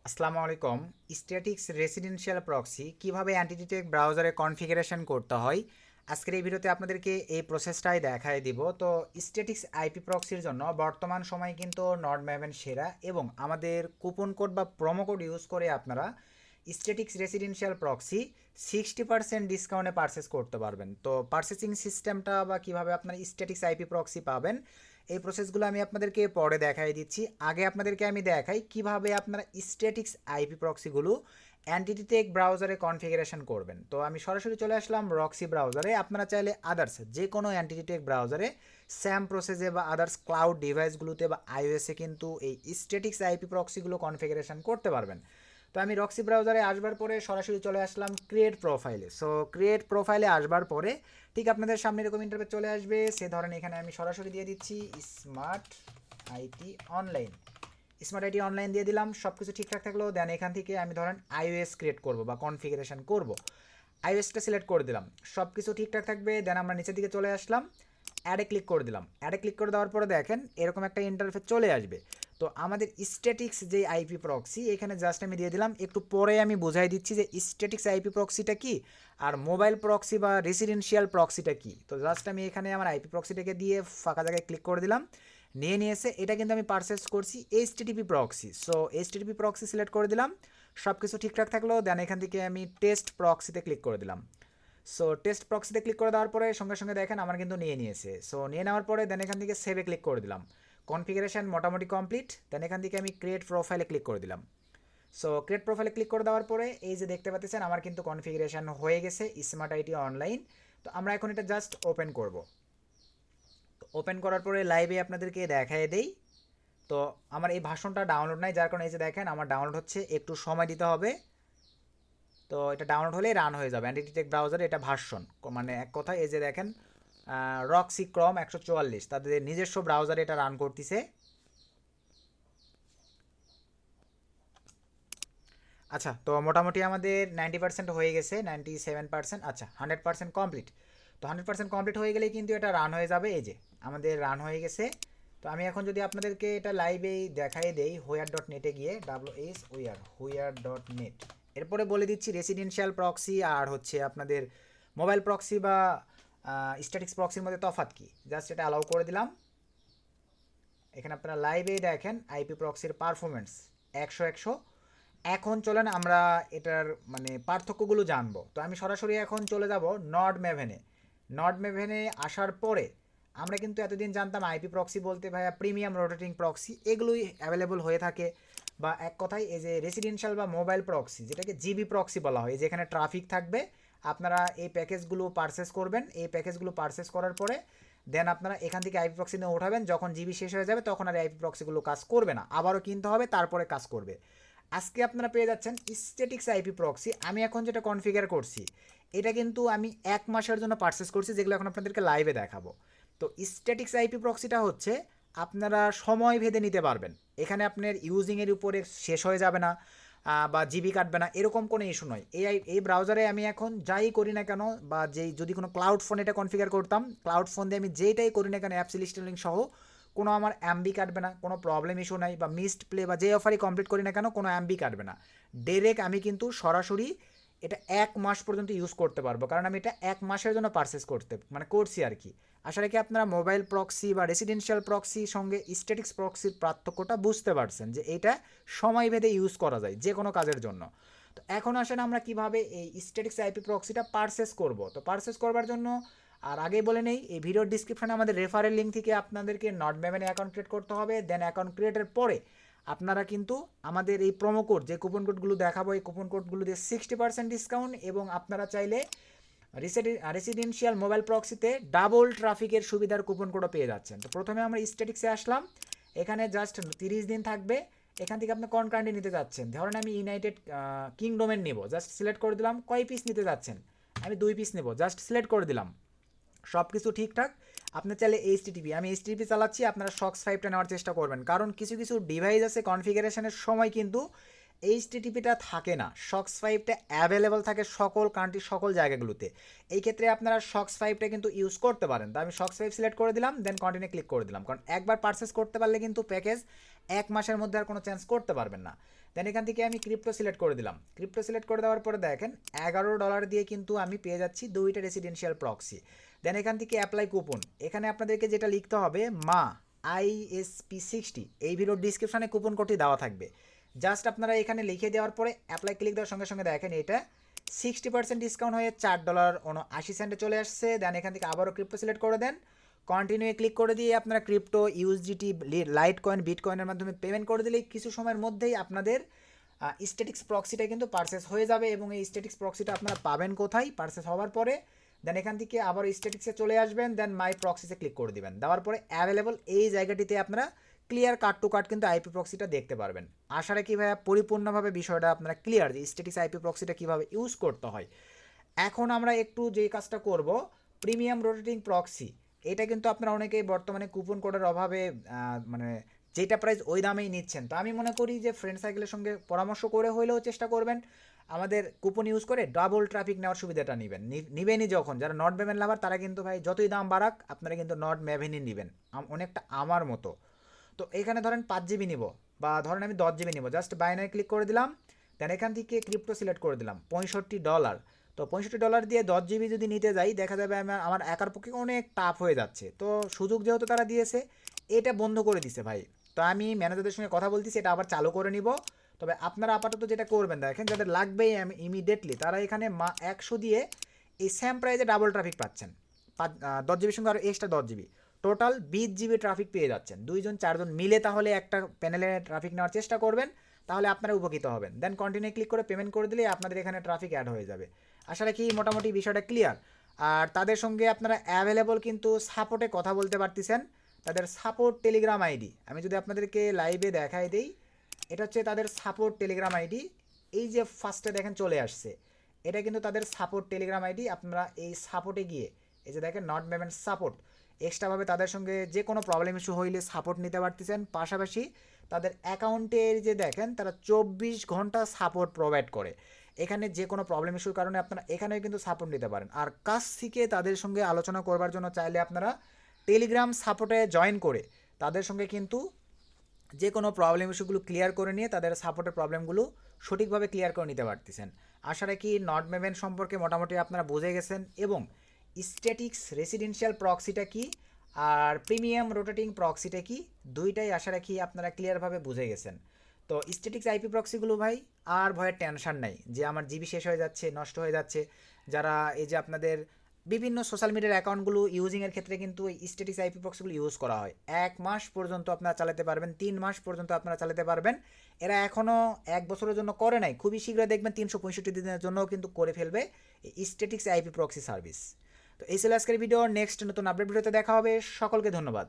আসসালামু আলাইকুম। Statics residential proxy কিভাবে অ্যান্টিটেক ব্রাউজারে কনফিগারেশন করতে হয় আজকের এই ভিডিওতে আপনাদেরকে এই প্রসেসটাই দেখায় দিব। তো স্ট্যাটিক্স আইপি প্রক্সির জন্য বর্তমান সময়ে কিন্তু নর্ড ম্যাভেন সেরা এবং আমাদের কুপন কোড বা প্রোমো কোড ইউজ করে আপনারা স্ট্যাটিক্স রেসিডেন্সিয়াল প্রক্সি 60% ডিসকাউন্টে পারচেস করতে পারবেন। তো পারচেসিং সিস্টেমটা বা কিভাবে আপনারা স্ট্যাটিক্স আইপি প্রক্সি পাবেন এই প্রসেসগুলো আমি আপনাদেরকে পরে দেখাই দিচ্ছি। আগে আপনাদেরকে আমি দেখাই কিভাবে আপনারা স্ট্যাটিক্স আইপি প্রক্সিগুলো অ্যান্টিটেক ব্রাউজারে কনফিগারেশন করবেন। তো আমি সরাসরি চলে আসলাম রক্সি ব্রাউজারে। আপনারা চাইলে আদার্স যে কোনো অ্যান্টিটেক ব্রাউজারে স্যাম প্রসেসে বা আদার্স ক্লাউড ডিভাইসগুলোতে বা আইওএসে কিন্তু এই স্ট্যাটিক্স আইপি প্রক্সিগুলো কনফিগারেশন করতে পারবেন। তো আমি রক্সি ব্রাউজারে আসবার পরে সরাসরি চলে আসলাম ক্রিয়েট প্রোফাইলে। সো ক্রিয়েট প্রোফাইলে আসবার পরে ঠিক আপনাদের সামনে এরকম ইন্টারফেস চলে আসবে। সে ধরেন এখানে আমি সরাসরি দিয়ে দিচ্ছি smart IT online. Smart IT online দিয়ে দিলাম, সব কিছু ঠিকঠাক থাকলো। দেন এখান থেকে আমি ধরেন আইওএস ক্রিয়েট করব বা কনফিগারেশন করব। আইওএসটা সিলেক্ট করে দিলাম, সব কিছু ঠিকঠাক থাকবে। দেন আমরা নিচের দিকে চলে আসলাম, অ্যাডে ক্লিক করে দিলাম। অ্যাডে ক্লিক করে দেওয়ার পরে দেখেন এরকম একটা ইন্টারফেস চলে আসবে। তো আমাদের স্ট্যাটিক্স যে আইপি প্রক্সি এখানে জাস্ট আমি দিয়ে দিলাম। একটু পরে আমি বুঝাই দিচ্ছি যে স্ট্যাটিক্স আইপি প্রক্সিটা কি আর মোবাইল প্রক্সি বা রেসিডেন্সিয়াল প্রক্সিটা কি। তো জাস্ট আমি এখানে আমার আইপি প্রক্সিটাকে দিয়ে ফাঁকা জায়গায় ক্লিক করে দিলাম, নিয়ে নিয়েছে। এটা কিন্তু আমি পারচেস করছি HTTP proxy. So HTTP proxy select করে দিলাম, সব কিছু ঠিকঠাক থাকলো। দেন এখান থেকে আমি টেস্ট প্রক্সিতে ক্লিক করে দিলাম। সো টেস্ট প্রক্সিতে ক্লিক করে দেওয়ার পরে সঙ্গে সঙ্গে দেখেন আমার কিন্তু নিয়ে নিয়েছে। সো নিয়ে নেওয়ার পরে দেন এখান থেকে সেভে ক্লিক করে দিলাম। কনফিগারেশন মোটামুটি কমপ্লিট। দেন এখান থেকে আমি ক্রিয়েট প্রোফাইলে ক্লিক করে দিলাম। সো ক্রিয়েট প্রোফাইলে ক্লিক করে দেওয়ার পরে এই যে দেখতে পাচ্ছেন আমার কিন্তু কনফিগারেশন হয়ে গেছে স্মার্ট আইটি অনলাইন। তো আমরা এখন এটা জাস্ট ওপেন করব। ওপেন করার পরে লাইভে আপনাদেরকে দেখায় দেই। তো আমার এই ভাষণটা ডাউনলোড নাই, যার কারণে এই যে দেখেন আমার ডাউনলোড হচ্ছে, একটু সময় দিতে হবে। তো এটা ডাউনলোড হলেই রান হয়ে যাবে অ্যান্টিটেক ব্রাউজারে। এটা ভার্সন মানে এক কথায় এই যে দেখেন রক্সি ক্রম 144 তাদের নিজস্ব ব্রাউজারে এটা রান করতেছে। আচ্ছা, তো মোটামুটি আমাদের 90% হয়ে গেছে, 97%। আচ্ছা, 100% কমপ্লিট। তো 100% কমপ্লিট হয়ে গেলেই কিন্তু এটা রান হয়ে যাবে। এই যে আমাদের রান হয়ে গেছে। তো আমি এখন যদি আপনাদেরকে এটা লাইভেই দেখাই দেই হুইয়ার.নেটে গিয়ে হুইয়ার.নেট, এরপরে বলে দিচ্ছি রেসিডেন্সিয়াল প্রক্সি আর হচ্ছে আপনাদের মোবাইল প্রক্সি বা স্ট্যাটিক্স প্রক্সির মধ্যে তফাৎ কি। জাস্ট এটা অ্যালাউ করে দিলাম। এখানে আপনারা লাইভেই দেখেন আইপি প্রক্সির পারফরমেন্স 100 এখন চলেন আমরা এটার মানে পার্থক্যগুলো জানবো। তো আমি সরাসরি এখন চলে যাব নর্ড ম্যাভেনে। নর্ড ম্যাভেনে আসার পরে আমরা কিন্তু এতদিন জানতাম আইপি প্রক্সি বলতে ভাইয়া প্রিমিয়াম রোটেটিং প্রক্সি এগুলোই অ্যাভেলেবল হয়ে থাকে, বা এক কথায় এই যে রেসিডেন্সিয়াল বা মোবাইল প্রক্সি যেটাকে জিবি প্রক্সি বলা হয়, যেখানে ট্রাফিক থাকবে। আপনারা এই প্যাকেজগুলো পারচেস করবেন, এই প্যাকেজগুলো পারচেস করার পরে দেন আপনারা এখান থেকে আইপি প্রক্সি নিয়ে উঠাবেন। যখন জিবি শেষ হয়ে যাবে তখন আর আইপি প্রক্সিগুলো কাজ করবে না, আবারও কিনতে হবে, তারপরে কাজ করবে। আজকে আপনারা পেয়ে যাচ্ছেন স্ট্যাটিক্স আইপি প্রক্সি। আমি এখন যেটা কনফিগার করছি এটা কিন্তু আমি 1 মাসের জন্য পারচেস করছি, যেগুলো এখন আপনাদেরকে লাইভে দেখাবো। তো স্ট্যাটিক্স আইপি প্রক্সিটা হচ্ছে আপনারা সময় ভেদে নিতে পারবেন। এখানে আপনার ইউজিংয়ের উপরে শেষ হয়ে যাবে না বা জিবি কাটবে না, এরকম কোনো ইস্যু নয়। এই ব্রাউজারে আমি এখন যাই করি না কেন বা যেই যদি কোনো ক্লাউড ফোন এটা কনফিগার করতাম, ক্লাউড ফোন দিয়ে আমি যেইটাই করি না কেন অ্যাপস ইনস্টলিং সহ কোনো আমার অ্যাম্বি কাটবে না, কোনো প্রবলেম ইস্যু নাই, বা মিসড প্লে বা যে অফারই কমপ্লিট করি না কেন কোনো অ্যাম্বি কাটবে না। ডাইরেক্ট আমি কিন্তু সরাসরি এটা 1 মাস পর্যন্ত ইউজ করতে পারবো, কারণ আমি এটা 1 মাসের জন্য পারচেস করছি আর কি। আশা রাখি আপনারা মোবাইল প্রক্সি বা রেসিডেন্সিয়াল প্রক্সি সঙ্গে স্ট্যাটিক্স প্রক্সির পার্থক্যটা বুঝতে পারছেন, যে এইটা সময় ভেদে ইউজ করা যায় যে কোনো কাজের জন্য। তো এখন আসেন আমরা কিভাবে এই স্ট্যাটিক্স আইপি প্রক্সিটা পারচেস করব। তো পারচেস করবার জন্য আর আগেই বলে নেই, এই ভিডিওর ডিসক্রিপশনে আমাদের রেফারেল লিঙ্ক থেকে আপনাদেরকে নট ম্যাভেনে অ্যাকাউন্ট ক্রিয়েট করতে হবে। দেন অ্যাকাউন্ট ক্রিয়েটের পরে আপনারা কিন্তু আমাদের এই প্রোমো কোড, যে কুপন কোডগুলো দেখাবো এই কুপন কোডগুলো দিয়ে 60% ডিসকাউন্ট, এবং আপনারা চাইলে রেসিডেন্সিয়াল মোবাইল প্রক্সিতে ডাবল ট্রাফিকের সুবিধার কুপন কোডও পেয়ে যাচ্ছেন। তো প্রথমে আমরা স্ট্যাটিক্সে আসলাম, এখানে জাস্ট 30 দিন থাকবে। এখান থেকে আপনি কোন কান্ট্রি নিতে যাচ্ছেন, ধরেন আমি ইউনাইটেড কিংডমের নেব, জাস্ট সিলেক্ট করে দিলাম। কয় পিস নিতে যাচ্ছেন, আমি 2 পিস নেব, জাস্ট সিলেক্ট করে দিলাম। সব কিছু ঠিকঠাক। আপনি চাইলে এইচটিটিপি, আমি এইচটিটিপি চালাচ্ছি, আপনারা শক্স 5টা নেওয়ার চেষ্টা করবেন, কারণ কিছু কিছু ডিভাইস আছে কনফিগারেশনের সময় কিন্তু এইচটিটিপিটা থাকে না, শক্স 5টা অ্যাভেলেবল থাকে সকল কান্ট্রি সকল জায়গাগুলোতে। এই ক্ষেত্রে আপনারা শক্স 5টা কিন্তু ইউজ করতে পারেন। তো আমি শক্স 5 সিলেক্ট করে দিলাম, দেন কন্টিনিউ ক্লিক করে দিলাম, কারণ একবার পারচেস করতে পারলে কিন্তু প্যাকেজ 1 মাসের মধ্যে আর কোনো চেঞ্জ করতে পারবেন না। দেন এখান থেকে আমি ক্রিপ্টো সিলেক্ট করে দিলাম। ক্রিপ্টো সিলেক্ট করে দেওয়ার পরে দেখেন $11 দিয়ে কিন্তু আমি পেয়ে যাচ্ছি 2টা রেসিডেন্সিয়াল প্রক্সি। দেন এখান থেকে অ্যাপ্লাই কুপন, এখানে আপনাদেরকে যেটা লিখতে হবে মা ISP60, এই ভিডিওর ডিসক্রিপশনে কুপন কোডটি দেওয়া থাকবে। জাস্ট আপনারা এখানে লিখে দেওয়ার পরে অ্যাপ্লাই ক্লিক দেওয়ার সঙ্গে সঙ্গে দেখেন এটা 60% ডিসকাউন্ট হয়ে $4.79 চলে আসছে। দেন এখান থেকে আবারও ক্রিপ্টো সিলেক্ট করে দেন, কন্টিনিউ ক্লিক করে দিয়ে আপনারা ক্রিপ্টো, ইউএসডিটি, লাইট কয়েন, বিটকয়েনের মাধ্যমে পেমেন্ট করে দিলেই কিছু সময়ের মধ্যেই আপনাদের স্ট্যাটিক্স প্রক্সিটা কিন্তু পারচেস হয়ে যাবে। এবং এই স্ট্যাটিক্স প্রক্সিটা আপনারা পাবেন কোথায়? পারচেস হওয়ার পরে দেন এখান থেকে আবার স্ট্যাটিক্সে চলে আসবেন, দেন মাই প্রক্সিসে ক্লিক করে দিবেন। দেওয়ার পরে অ্যাভেলেবল এই জায়গাটিতে আপনারা ক্লিয়ার কাট টু কাট কিন্তু আইপি প্রক্সিটা দেখতে পারবেন। আশা রাখি ভাইয়া পরিপূর্ণভাবে বিষয়টা আপনারা ক্লিয়ার যে স্ট্যাটিক্স আইপি প্রক্সিটা কীভাবে ইউজ করতে হয়। এখন আমরা একটু যে কাজটা করব, প্রিমিয়াম রোটেটিং প্রক্সি, এটা কিন্তু আপনারা অনেকেই বর্তমানে কুপন কোডের অভাবে মানে যেটা প্রাইস ওই দামেই নিচ্ছেন। তো আমি মনে করি যে ফ্রেন্ড সার্কেলের সঙ্গে পরামর্শ করে হলেও চেষ্টা করবেন আমাদের কুপন ইউজ করে ডাবল ট্রাফিক নেওয়ার সুবিধাটা নিবেনই। যখন যারা নট মেভেন লাভার তারা কিন্তু ভাই যতই দাম বাড়াক আপনারা কিন্তু নট মেভেনই নেবেন, অনেকটা আমার মতো। তো এখানে ধরেন 5 GB নিব বা ধরেন আমি 10 GB নিব, জাস্ট বাইনারি ক্লিক করে দিলাম। দেন এখান থেকে ক্রিপ্টো সিলেক্ট করে দিলাম $65। তো $65 দিয়ে 10 GB যদি নিতে যাই দেখা যাবে আমার একার পক্ষে অনেক টাফ হয়ে যাচ্ছে। তো সুযোগ যেহেতু তারা দিয়েছে এটা বন্ধ করে দিছে ভাই। তো আমি ম্যানেজারদের সঙ্গে কথা বলতেছি এটা আবার চালু করে নিব। তবে আপনারা আপাতত যেটা করবেন দেখেন যাদের লাগবেই ইমিডিয়েটলি তারা এখানে 100 দিয়ে এই সেম প্রাইসে ডাবল ট্রাফিক পাচ্ছেন। 10 GB সঙ্গে আরও extra 10 GB, total 20 GB traffic পেয়ে যাচ্ছেন। 2-4 জন মিলে তাহলে একটা প্যানেলে ট্রাফিক নেওয়ার চেষ্টা করবেন, তাহলে আপনারা উপকৃত হবেন। দেন কন্টিনিউ ক্লিক করে পেমেন্ট করে দিলে আপনাদের এখানে ট্রাফিক অ্যাড হয়ে যাবে। আশা রাখি মোটামুটি বিষয়টা ক্লিয়ার। আর তাদের সঙ্গে আপনারা অ্যাভেলেবল কিন্তু সাপোর্টে কথা বলতে পারতেছেন। তাদের সাপোর্ট টেলিগ্রাম আইডি আমি যদি আপনাদেরকে লাইভে দেখাই দিই, এটা হচ্ছে তাদের সাপোর্ট টেলিগ্রাম আইডি। এই যে ফার্স্টে দেখেন চলে আসছে, এটা কিন্তু তাদের সাপোর্ট টেলিগ্রাম আইডি। আপনারা এই সাপোর্টে গিয়ে এই যে দেখেন নট পেমেন্ট সাপোর্ট, এক্সট্রাভাবে তাদের সঙ্গে যে কোনো প্রবলেম ইস্যু হইলে সাপোর্ট নিতে পারতেছেন। পাশাপাশি তাদের অ্যাকাউন্টের যে দেখেন তারা 24 ঘন্টা সাপোর্ট প্রোভাইড করে। এখানে যে কোনো প্রবলেম ইস্যুর কারণে আপনারা এখানেও কিন্তু সাপোর্ট নিতে পারেন। আর কাছ থেকে তাদের সঙ্গে আলোচনা করবার জন্য চাইলে আপনারা টেলিগ্রাম সাপোর্টে জয়েন করে তাদের সঙ্গে কিন্তু যে কোনো প্রবলেম ইস্যুগুলো ক্লিয়ার করে নিয়ে তাদের সাপোর্টের প্রবলেমগুলো সঠিকভাবে ক্লিয়ার করে নিতে পারতেছেন। আশা রাখি নট মেভেন সম্পর্কে মোটামুটি আপনারা বুঝে গেছেন এবং স্ট্যাটিক্স রেসিডেন্সিয়াল প্রক্সিটা কি আর প্রিমিয়াম রোটেটিং প্রক্সিটা কি দুইটাই আশা রাখি আপনারা ক্লিয়ারভাবে বুঝে গেছেন। তো স্ট্যাটিক্স আইপি প্রক্সিগুলো ভাই আর ভয়ের টেনশন নাই যে আমার জিবি শেষ হয়ে যাচ্ছে, নষ্ট হয়ে যাচ্ছে। যারা এই যে আপনাদের বিভিন্ন সোশ্যাল মিডিয়ার অ্যাকাউন্টগুলো ইউজিংয়ের ক্ষেত্রে কিন্তু এই স্ট্যাটিক্স আইপি প্রক্সিগুলো ইউজ করা হয়। 1 মাস পর্যন্ত আপনারা চালাতে পারবেন, 3 মাস পর্যন্ত আপনারা চালাতে পারবেন। এরা এখনও 1 বছরের জন্য করে নাই, খুবই শীঘ্রই দেখবেন 365 দিনের জন্যও কিন্তু করে ফেলবে এই স্ট্যাটিক্স আইপি প্রক্সি সার্ভিস। তো এই ছিল আজকের ভিডিও, নেক্সট নতুন আপডেট ভিডিওতে দেখা হবে। সকলকে ধন্যবাদ।